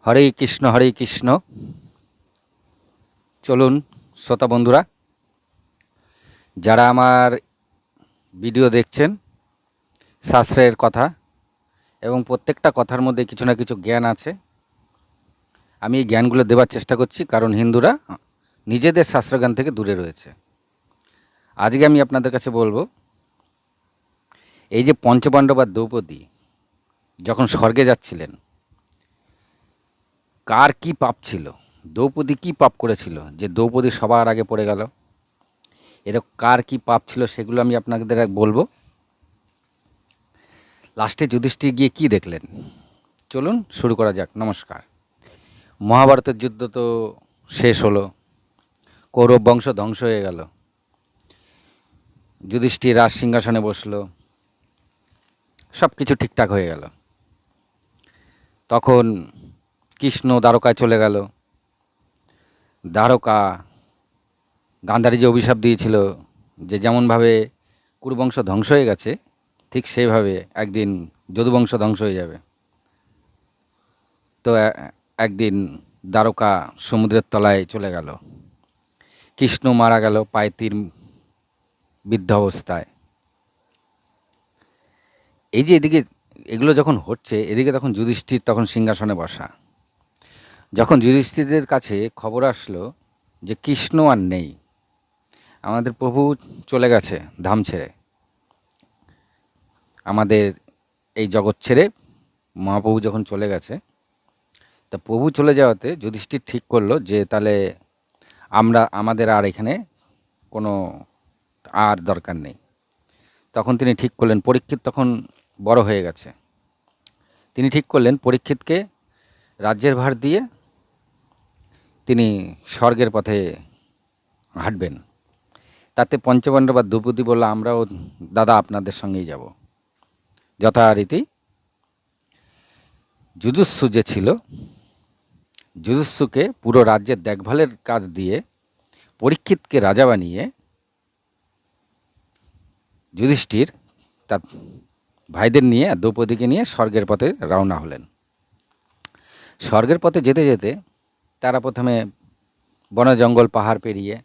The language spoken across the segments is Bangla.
হরে কৃষ্ণ। চলুন শ্রোতা বন্ধুরা, যারা আমার ভিডিও দেখছেন, শাস্ত্রের কথা এবং প্রত্যেকটা কথার মধ্যে কিছু না কিছু জ্ঞান আছে। আমি এই জ্ঞানগুলো দেওয়ার চেষ্টা করছি, কারণ হিন্দুরা নিজেদের শাস্ত্রজ্ঞান থেকে দূরে রয়েছে। আজকে আমি আপনাদের কাছে বলবো, এই যে পঞ্চপাণ্ডব আর দ্রৌপদী যখন স্বর্গে যাচ্ছিলেন, কার কি পাপ ছিল, দ্রৌপদী কি পাপ করেছিল যে দ্রৌপদী সবার আগে পড়ে গেল, এরকম কার কি পাপ ছিল সেগুলো আমি আপনাদের বলবো। লাস্টে যুধিষ্ঠির গিয়ে কি দেখলেন, চলুন শুরু করা যাক। নমস্কার। মহাভারতের যুদ্ধ তো শেষ হলো, কৌরব বংশ ধ্বংস হয়ে গেল, যুধিষ্ঠির রাজ সিংহাসনে বসলো, সব কিছু ঠিকঠাক হয়ে গেল। তখন কৃষ্ণ দ্বারকায় চলে গেল। দ্বারকা গান্ধারী যে অভিশাপ দিয়েছিল যে যেমনভাবে কুরুবংশ ধ্বংস হয়ে গেছে, ঠিক সেইভাবে একদিন যদুবংশ ধ্বংস হয়ে যাবে। তো একদিন দ্বারকা সমুদ্রের তলায় চলে গেল। কৃষ্ণ মারা গেল পায়ে তীর বিদ্ধ অবস্থায়। এই যে এদিকে এগুলো যখন হচ্ছে, এদিকে তখন যুধিষ্ঠির তখন সিংহাসনে বসা। যখন যুধিষ্ঠিরের কাছে খবর আসলো যে কৃষ্ণ আর নেই, আমাদের প্রভু চলে গেছে ধাম ছেড়ে, আমাদের এই জগৎ ছেড়ে মহাপ্রভু যখন চলে গেছে, তা প্রভু চলে যাওয়াতে যুধিষ্ঠির ঠিক করলো যে তাহলে আমাদের আর এখানে কোনো আর দরকার নেই। তখন তিনি ঠিক করলেন, পরীক্ষিত তখন বড় হয়ে গেছে, তিনি ঠিক করলেন পরীক্ষিতকে রাজ্যের ভার দিয়ে তিনি স্বর্গের পথে হাঁটবেন। তাতে পঞ্চপাণ্ডব বা দ্রৌপদী বলল, আমরাও দাদা আপনাদের সঙ্গেই যাব। যথারীতি যুযুৎসু যে ছিল, যুযুৎসুকে পুরো রাজ্যের দেখভালের কাজ দিয়ে পরীক্ষিতকে রাজা বানিয়ে যুধিষ্ঠির তার ভাইদের নিয়ে দ্রৌপদীকে নিয়ে স্বর্গের পথে রওনা হলেন। স্বর্গের পথে যেতে যেতে তারা প্রথমে বন জঙ্গল পাহাড় পেরিয়ে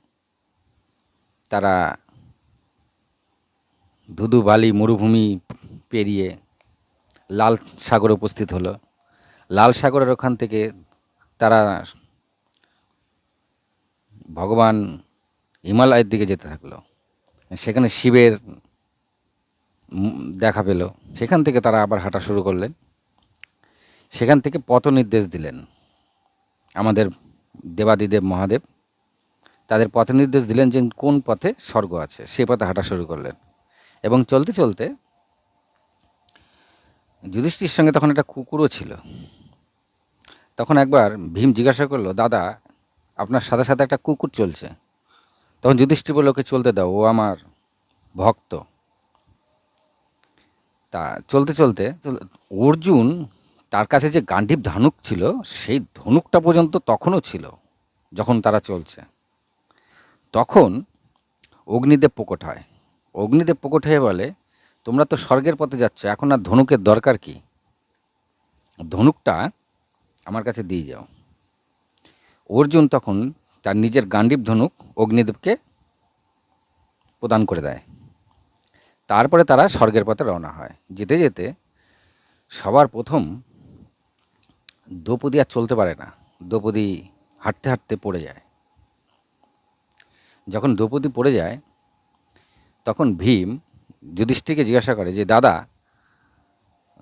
তারা ধুধু বালি মরুভূমি পেরিয়ে লাল সাগরে উপস্থিত হলো। লাল সাগরের ওখান থেকে তারা ভগবান হিমালয়ের দিকে যেতে থাকলো। সেখানে শিবের দেখা পেল। সেখান থেকে তারা আবার হাঁটা শুরু করলেন। সেখান থেকে পথ নির্দেশ দিলেন আমাদের দেবাদিদেব মহাদেব, তাদের পথ নির্দেশ দিলেন যে কোন পথে স্বর্গ আছে, সে পথে হাঁটা শুরু করলেন। এবং চলতে চলতে যুধিষ্ঠির সঙ্গে তখন একটা কুকুরও ছিল। তখন একবার ভীম জিজ্ঞাসা করলো, দাদা আপনার সাথে সাথে একটা কুকুর চলছে। তখন যুধিষ্ঠির বলল, ওকে চলতে দাও, ও আমার ভক্ত। তা চলতে চলতে অর্জুন, তার কাছে যে গান্ডীব ধনুক ছিল, সেই ধনুকটা পর্যন্ত তখনও ছিল। যখন তারা চলছে, তখন অগ্নিদেব প্রকট হয়। অগ্নিদেব প্রকট হয়ে বলে, তোমরা তো স্বর্গের পথে যাচ্ছ, এখন আর ধনুকের দরকার কি, ধনুকটা আমার কাছে দিয়ে যাও। অর্জুন তখন তার নিজের গান্ডীব ধনুক অগ্নিদেবকে প্রদান করে দেয়। তারপরে তারা স্বর্গের পথে রওনা হয়। যেতে যেতে সবার প্রথম দ্রৌপদী আর চলতে পারে না, দ্রৌপদী হাঁটতে হাঁটতে পড়ে যায়। যখন দ্রৌপদী পড়ে যায়, তখন ভীম যুধিষ্ঠিরকে জিজ্ঞাসা করে যে দাদা,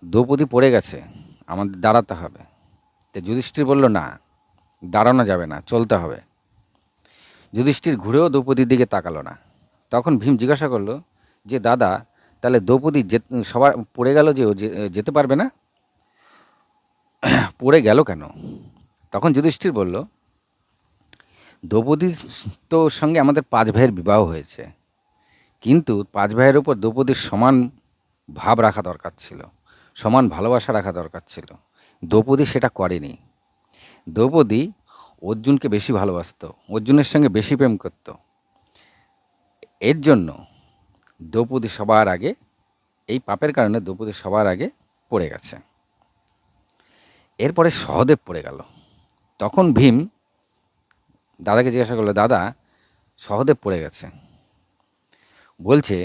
দ্রৌপদী পড়ে গেছে, আমাদের দাঁড়াতে হবে। তো যুধিষ্ঠির বলল, না, দাঁড়ানো যাবে না, চলতে হবে। যুধিষ্ঠির ঘুরেও দ্রৌপদীর দিকে তাকালো না। তখন ভীম জিজ্ঞাসা করলো যে দাদা, তাহলে দ্রৌপদী সবার পড়ে গেল যে ও যেতে পারবে না, পড়ে গেল কেন? তখন যুধিষ্ঠির বলল, দ্রৌপদীর তো সঙ্গে আমাদের 5 ভাইয়ের বিবাহ হয়েছে, কিন্তু 5 ভাইয়ের ওপর দ্রৌপদীর সমান ভাব রাখা দরকার ছিল, সমান ভালোবাসা রাখা দরকার ছিল। দ্রৌপদী সেটা করেনি। দ্রৌপদী অর্জুনকে বেশি ভালোবাসত, অর্জুনের সঙ্গে বেশি প্রেম করত। এর জন্য দ্রৌপদী সবার আগে, এই পাপের কারণে দ্রৌপদী সবার আগে পড়ে গেছে। এরপরে সহদেব পড়ে গেল। তখন ভীম দাদাকে জিজ্ঞাসা করলো, দাদা সহদেব পড়ে গেছে। বলছে,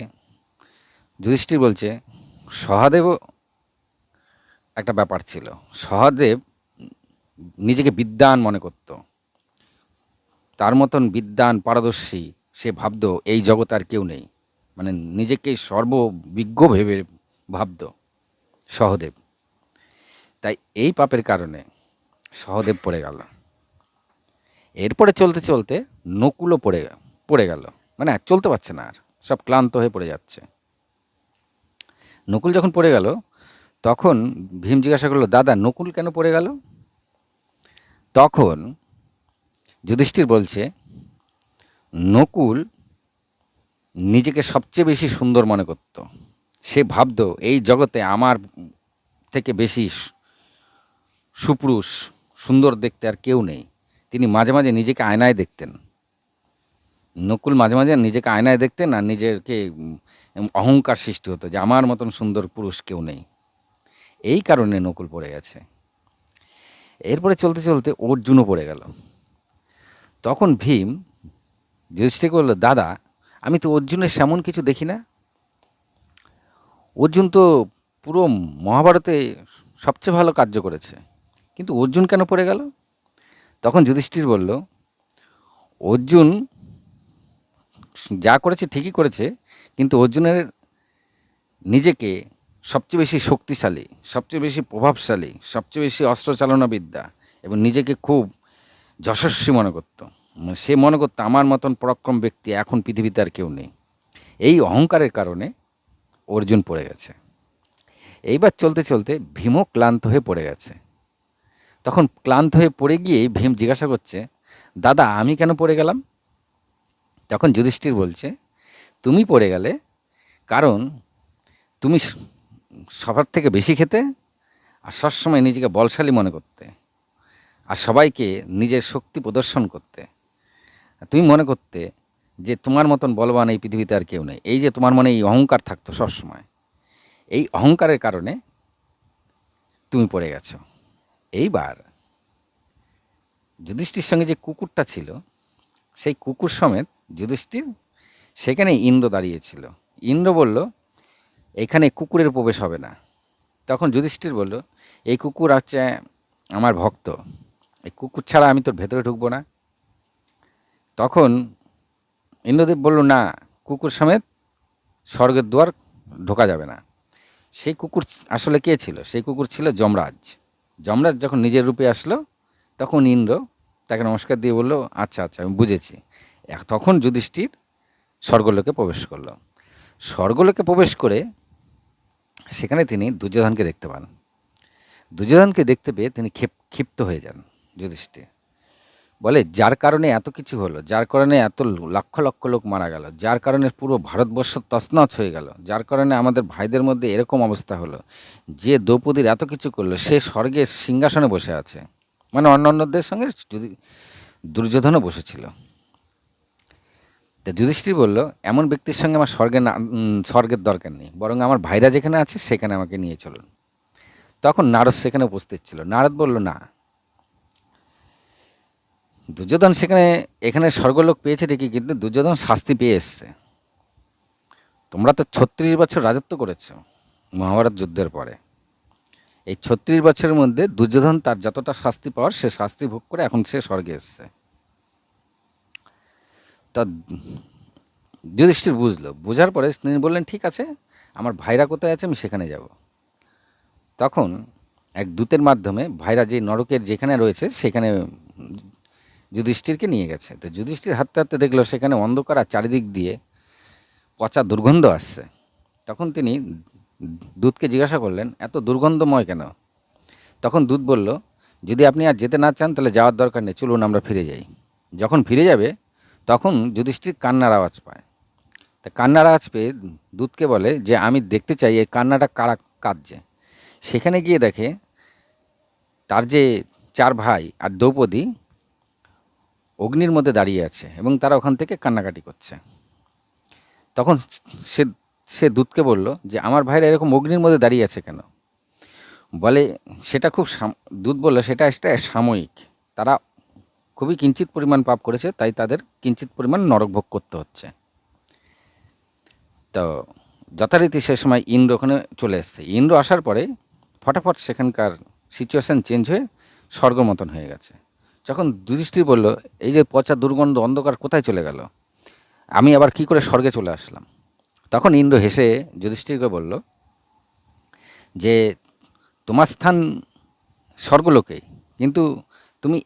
যুধিষ্ঠির বলছে, সহদেবও একটা ব্যাপার ছিল। সহদেব নিজেকে বিদ্বান মনে করত, তার মতন বিদ্বান পারদর্শী সে ভাবত এই জগৎ আর কেউ নেই, মানে নিজেকে সর্ববিজ্ঞ ভেবে ভাবত সহদেব। তাই এই পাপের কারণে সহদেব পড়ে গেল। এরপরে চলতে চলতে নকুলও পড়ে গেল, মানে আর চলতে পারছে না, আর সব ক্লান্ত হয়ে পড়ে যাচ্ছে। নকুল যখন পড়ে গেল তখন ভীম জিজ্ঞাসা করলো, দাদা নকুল কেন পড়ে গেল? তখন যুধিষ্ঠির বলছে, নকুল নিজেকে সবচেয়ে বেশি সুন্দর মনে করত। সে ভাবত এই জগতে আমার থেকে বেশি সুপুরুষ সুন্দর দেখতে আর কেউ নেই। তিনি মাঝে মাঝে নিজেকে আয়নায় দেখতেন। নকুল মাঝে মাঝে নিজেকে আয়নায় দেখতেন আর নিজেকে অহংকার সৃষ্টি হতো যে আমার মতন সুন্দর পুরুষ কেউ নেই। এই কারণে নকুল পড়ে গেছে। এরপরে চলতে চলতে অর্জুনও পড়ে গেল। তখন ভীম যুধিষ্ঠিরকে বলল, দাদা আমি তো অর্জুনের সেমন কিছু দেখি না। অর্জুন তো পুরো মহাভারতে সবচেয়ে ভালো কার্য করেছে, কিন্তু অর্জুন কেন পড়ে গেল? তখন যুধিষ্ঠির বলল, অর্জুন যা করেছে ঠিকই করেছে, কিন্তু অর্জুনের নিজেকে সবচেয়ে বেশি শক্তিশালী, সবচেয়ে বেশি প্রভাবশালী, সবচেয়ে বেশি অস্ত্রচালনাবিদ্যা এবং নিজেকে খুব যশস্বী মনে করত। সে মনে করতো আমার মতন পরাক্রম ব্যক্তি এখন পৃথিবীতে আর কেউ নেই। এই অহংকারের কারণে অর্জুন পড়ে গেছে। এইবার চলতে চলতে ভীমও ক্লান্ত হয়ে পড়ে গেছে। তখন ক্লান্ত হয়ে পড়ে গিয়ে ভীম জিজ্ঞাসা করছে, দাদা আমি কেন পড়ে গেলাম? তখন যুধিষ্ঠির বলছে, তুমি পড়ে গেলে কারণ তুমি সবার থেকে বেশি খেতে আর সবসময় নিজেকে বলশালী মনে করতে আর সবাইকে নিজের শক্তি প্রদর্শন করতে। তুমি মনে করতে যে তোমার মতন বলবান এই পৃথিবীতে আর কেউ নেই। এই যে তোমার মনে এই অহংকার থাকতো সবসময়, এই অহংকারের কারণে তুমি পড়ে গেছো। এইবার যুধিষ্ঠির সঙ্গে যে কুকুরটা ছিল, সেই কুকুর সমেত যুধিষ্ঠির সেখানে ইন্দ্র দাঁড়িয়েছিল। ইন্দ্র বলল, এখানে কুকুরের প্রবেশ হবে না। তখন যুধিষ্ঠির বলল, এই কুকুর হচ্ছে আমার ভক্ত, এই কুকুর ছাড়া আমি তোর ভেতরে ঢুকবো না। তখন ইন্দ্রদেব বলল, না, কুকুর সমেত স্বর্গের দুয়ার ঢোকা যাবে না। সেই কুকুর আসলে কে ছিল? সেই কুকুর ছিল যমরাজ। যমরাজ যখন নিজের রূপে আসলো তখন ইন্দ্র তাকে নমস্কার দিয়ে বলল, আচ্ছা আচ্ছা আমি বুঝেছি। তখন যুধিষ্ঠির স্বর্গলোকে প্রবেশ করলো। স্বর্গলোকে প্রবেশ করে সেখানে তিনি দুর্যোধনকে দেখতে পান। দুর্যোধনকে দেখতে পেয়ে তিনি ক্ষিপ্ত হয়ে যান। যুধিষ্ঠির বলে, যার কারণে এত কিছু হলো, যার কারণে এত লক্ষ লক্ষ লোক মারা গেল, যার কারণে পুরো ভারতবর্ষ তছনছ হয়ে গেল, যার কারণে আমাদের ভাইদের মধ্যে এরকম অবস্থা হলো, যে দ্রৌপদীর এত কিছু করলো, সে স্বর্গের সিংহাসনে বসে আছে, মানে অন্যান্যদের সঙ্গে দুর্যোধনও বসেছিল। তা যুধিষ্ঠির বলল, এমন ব্যক্তির সঙ্গে আমার স্বর্গের দরকার নেই, বরং আমার ভাইরা যেখানে আছে সেখানে আমাকে নিয়ে চলুন। তখন নারদ সেখানে উপস্থিত ছিল। নারদ বলল, না, দুর্যোধন এখানে স্বর্গলোক পেয়েছে ঠিকই, কিন্তু দুর্যোধন শাস্তি পেয়ে এসছে। তোমরা তো ৩৬ বছর রাজত্ব করেছ মহাভারত যুদ্ধের পরে। এই ৩৬ বছরের মধ্যে দুর্যোধন তার যতটা শাস্তি পাওয়ার সে শাস্তি ভোগ করে এখন সে স্বর্গে এসছে। তা যুধিষ্ঠির বুঝলো। বোঝার পরে তিনি বললেন, ঠিক আছে, আমার ভাইরা কোথায় আছে আমি সেখানে যাব। তখন এক দূতের মাধ্যমে ভাইরা যে নরকের যেখানে রয়েছে সেখানে যুধিষ্ঠিরকে নিয়ে গেছে। তো যুধিষ্ঠির হাঁটতে হাঁটতে দেখলো সেখানে অন্ধকার আর চারিদিক দিয়ে পচা দুর্গন্ধ আসছে। তখন তিনি দূতকে জিজ্ঞাসা করলেন, এত দুর্গন্ধময় কেন? তখন দূত বলল, যদি আপনি আর যেতে না চান তাহলে যাওয়ার দরকার নেই, চলুন আমরা ফিরে যাই। যখন ফিরে যাবে তখন যুধিষ্ঠির কান্নার আওয়াজ পায়। তা কান্নার আওয়াজ পেয়ে দূতকে বলে যে আমি দেখতে চাই এই কান্নাটা কারা কাঁদছে। সেখানে গিয়ে দেখে তার যে 4 ভাই আর দ্রৌপদী অগ্নির মধ্যে দাঁড়িয়ে আছে এবং তারা ওখান থেকে কান্নাকাটি করছে। তখন সে দূতকে বলল যে আমার ভাইরা এরকম অগ্নির মধ্যে দাঁড়িয়ে আছে কেন? বলে সেটা খুব দূত বলল সেটা একটা সাময়িক, তারা খুবই কিঞ্চিত পরিমাণ পাপ করেছে, তাই তাদের কিঞ্চিত পরিমাণ নরকভোগ করতে হচ্ছে। তো যথারীতি সে সময় ইন্দ্র ওখানে চলে এসছে। ইন্দ্র আসার পরে ফটাফট সেখানকার সিচুয়েশান চেঞ্জ হয়ে স্বর্গ মতন হয়ে গেছে। যখন যুধিষ্ঠির বলল, এই যে পচা দুর্গন্ধ অন্ধকার কোথায় চলে গেল, আমি আবার কি করে স্বর্গে চলে আসলাম, তখন ইন্দ্র হেসে যুধিষ্ঠিরকে বলল যে তোমার স্থান স্বর্গলোকেই, কিন্তু তুমি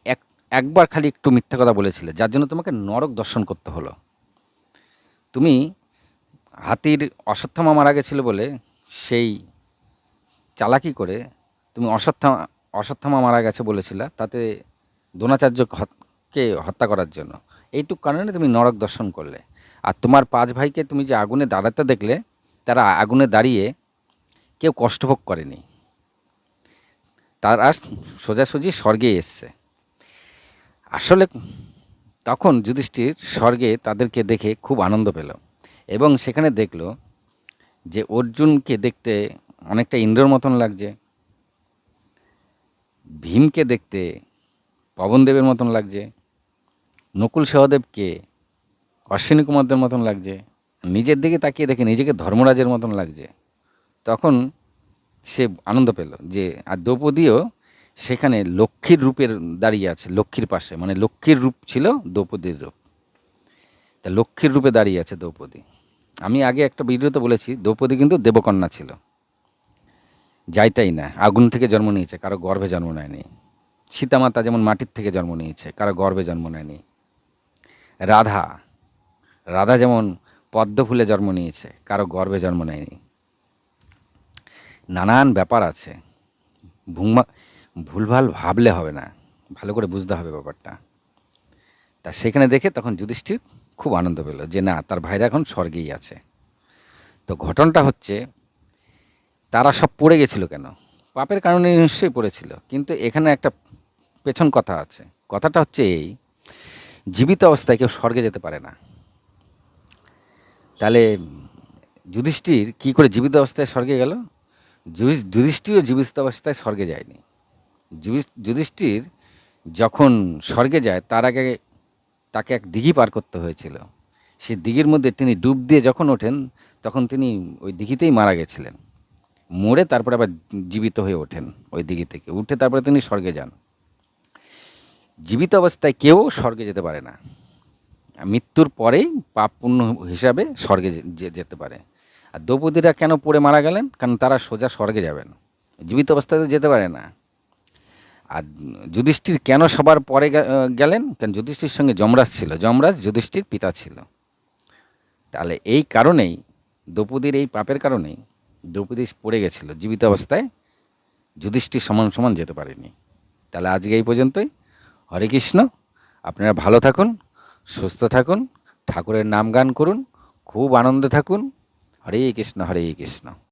একবার খালি একটু মিথ্যা কথা বলেছিলে, যার জন্য তোমাকে নরক দর্শন করতে হলো। তুমি হাতির অশ্বত্থামা মারা গেছিল বলে সেই চালাকি করে তুমি অশ্বত্থামা মারা গেছে বলেছিলা, তাতে দ্রোণাচার্যকে হত্যা করার জন্য। এইটুক কারণে তুমি নরক দর্শন করলে। আর তোমার 5 ভাইকে তুমি যে আগুনে দাঁড়াতে দেখলে, তারা আগুনে দাঁড়িয়ে কেউ কষ্টভোগ করেনি, তারা সোজাসুজি স্বর্গে এসছে। আসলে তখন যুধিষ্ঠির স্বর্গে তাদেরকে দেখে খুব আনন্দ পেল, এবং সেখানে দেখল যে অর্জুনকে দেখতে অনেকটা ইন্দ্রর মতন লাগছে, ভীমকে দেখতে পবনদেবের মতন লাগছে, নকুল সহদেবকে অশ্বিনী কুমারদের মতন লাগছে, নিজের দিকে তাকিয়ে দেখে নিজেকে ধর্মরাজের মতন লাগছে। তখন সে আনন্দ পেল যে, আর দ্রৌপদীও সেখানে লক্ষ্মীর রূপের দাঁড়িয়ে আছে, লক্ষ্মীর পাশে, মানে লক্ষ্মীর রূপ ছিল দ্রৌপদীর রূপ, তা লক্ষ্মীর রূপে দাঁড়িয়ে আছে দ্রৌপদী। আমি আগে একটা ভিডিওতে বলেছি দ্রৌপদী কিন্তু দেবকন্যা ছিল, যাই তাই না, আগুন থেকে জন্ম নিয়েছে, কারো গর্ভে জন্ম নেয়নি। সীতামাতা যেমন মাটির থেকে জন্ম নিয়েছে, কারো গর্ভে জন্ম নেয়নি। রাধা রাধা যেমন পদ্ম ফুলে জন্ম নিয়েছে, কারো গর্ভে জন্ম নেয়নি। নানান ব্যাপার আছে, ভুলভাল ভাবলে হবে না, ভালো করে বুঝতে হবে ব্যাপারটা। তা সেখানে দেখে তখন যুধিষ্ঠির খুব আনন্দ পেল যে না, তার ভাইরা এখন স্বর্গেই আছে। তো ঘটনাটা হচ্ছে, তারা সব পড়ে গেছিল কেন? পাপের কারণে নিশ্চয়ই পড়েছিল, কিন্তু এখানে একটা পেছন কথা আছে। কথাটা হচ্ছে এই, জীবিত অবস্থায় কেউ স্বর্গে যেতে পারে না। তাহলে যুধিষ্ঠির কী করে জীবিত অবস্থায় স্বর্গে গেল? যুধিষ্ঠিরও জীবিত অবস্থায় স্বর্গে যায়নি। যুধিষ্ঠির যখন স্বর্গে যায় তার আগে তাকে এক দিঘি পার করতে হয়েছিল। সেই দিঘির মধ্যে তিনি ডুব দিয়ে যখন ওঠেন, তখন তিনি ওই দিঘিতেই মারা গেছিলেন। মরে তারপরে আবার জীবিত হয়ে ওঠেন, ওই দিঘি থেকে উঠে তারপরে তিনি স্বর্গে যান। জীবিত অবস্থায় কেউ স্বর্গে যেতে পারে না, মৃত্যুর পরেই পাপ পুণ্য হিসাবে স্বর্গে যেতে পারে। আর দ্রৌপদীরা কেন পড়ে মারা গেলেন? কারণ তারা সোজা স্বর্গে যাবেন, জীবিত অবস্থায় তো যেতে পারে না। আর যুধিষ্ঠির কেন সবার পরে গেলেন? কারণ যুধিষ্ঠির সঙ্গে যমরাজ ছিল, যমরাজ যুধিষ্ঠির পিতা ছিল। তাহলে এই কারণেই, দ্রৌপদীর এই পাপের কারণেই দ্রৌপদী পড়ে গেছিল, জীবিত অবস্থায় যুধিষ্ঠির সমান সমান যেতে পারেনি। তাহলে আজকে এই পর্যন্তই। হরে কৃষ্ণ। আপনারা ভালো থাকুন, সুস্থ থাকুন, ঠাকুরের নাম গান করুন, খুব আনন্দে থাকুন। হরে কৃষ্ণ, হরে কৃষ্ণ।